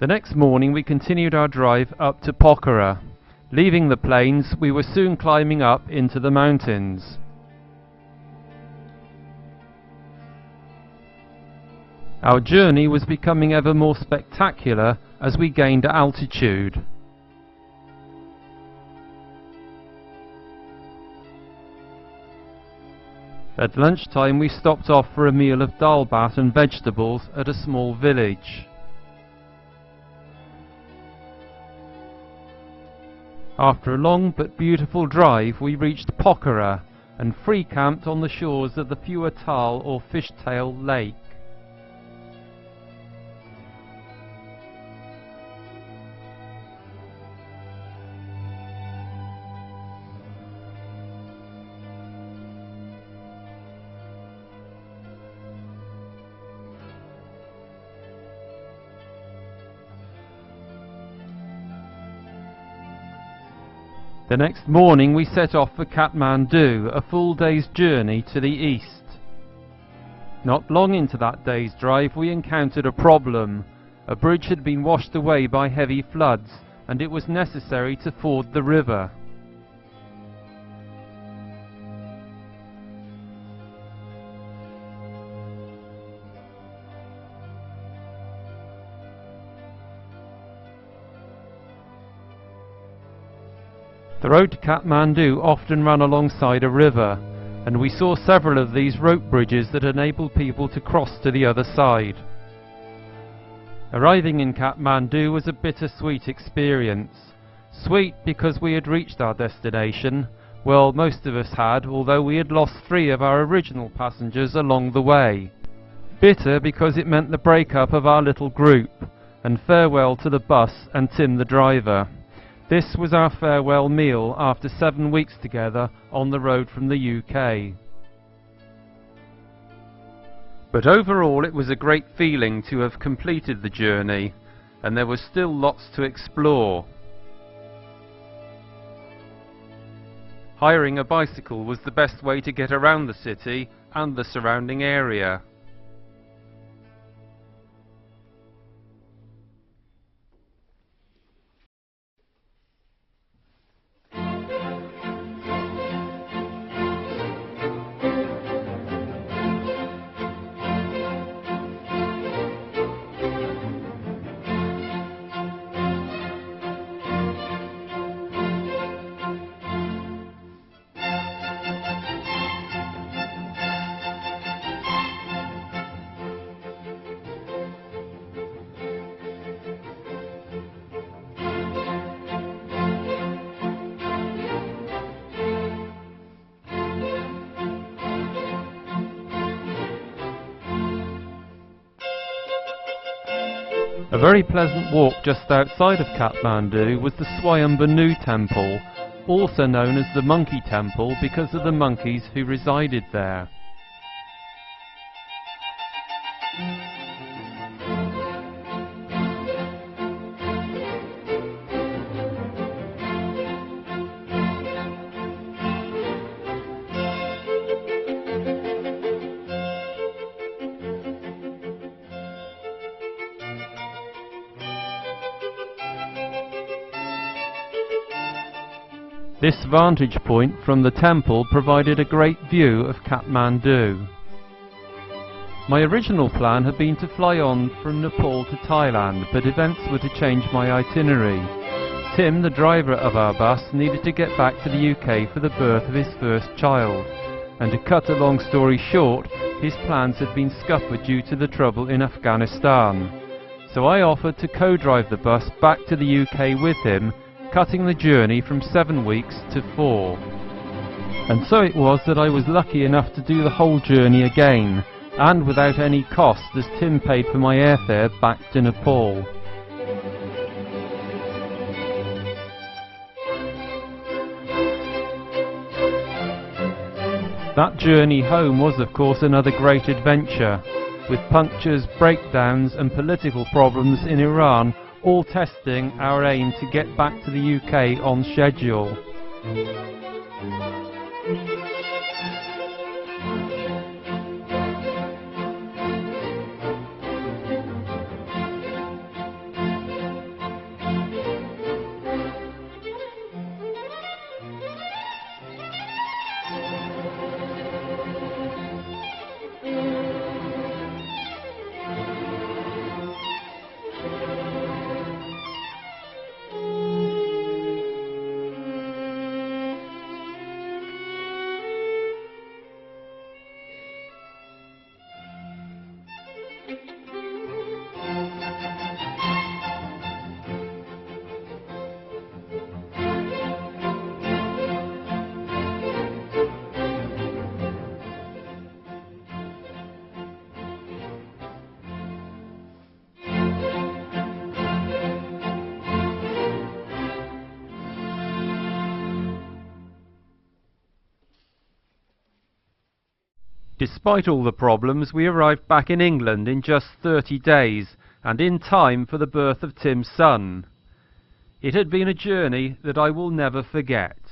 The next morning we continued our drive up to Pokhara. Leaving the plains, we were soon climbing up into the mountains. Our journey was becoming ever more spectacular as we gained altitude. At lunchtime we stopped off for a meal of dal bhat and vegetables at a small village. After a long but beautiful drive we reached Pokhara and free camped on the shores of the Fuatal or Fishtail Lake. The next morning we set off for Kathmandu, a full day's journey to the east. Not long into that day's drive we encountered a problem. A bridge had been washed away by heavy floods, and it was necessary to ford the river. The road to Kathmandu often ran alongside a river, and we saw several of these rope bridges that enabled people to cross to the other side. Arriving in Kathmandu was a bittersweet experience. Sweet because we had reached our destination. Well, most of us had, although we had lost 3 of our original passengers along the way. Bitter because it meant the breakup of our little group, and farewell to the bus and Tim the driver. This was our farewell meal after 7 weeks together on the road from the UK. But overall it was a great feeling to have completed the journey, and there was still lots to explore. Hiring a bicycle was the best way to get around the city and the surrounding area. A very pleasant walk just outside of Kathmandu was the Swayambhanu Temple, also known as the Monkey Temple because of the monkeys who resided there. This vantage point from the temple provided a great view of Kathmandu. My original plan had been to fly on from Nepal to Thailand, but events were to change my itinerary. Tim, the driver of our bus, needed to get back to the UK for the birth of his first child, and to cut a long story short, his plans had been scuppered due to the trouble in Afghanistan. So I offered to co-drive the bus back to the UK with him, cutting the journey from 7 weeks to 4. And so it was that I was lucky enough to do the whole journey again, and without any cost, as Tim paid for my airfare back to Nepal. That journey home was of course another great adventure, with punctures, breakdowns and political problems in Iran all testing our aim to get back to the UK on schedule. Despite all the problems, we arrived back in England in just 30 days, and in time for the birth of Tim's son. It had been a journey that I will never forget.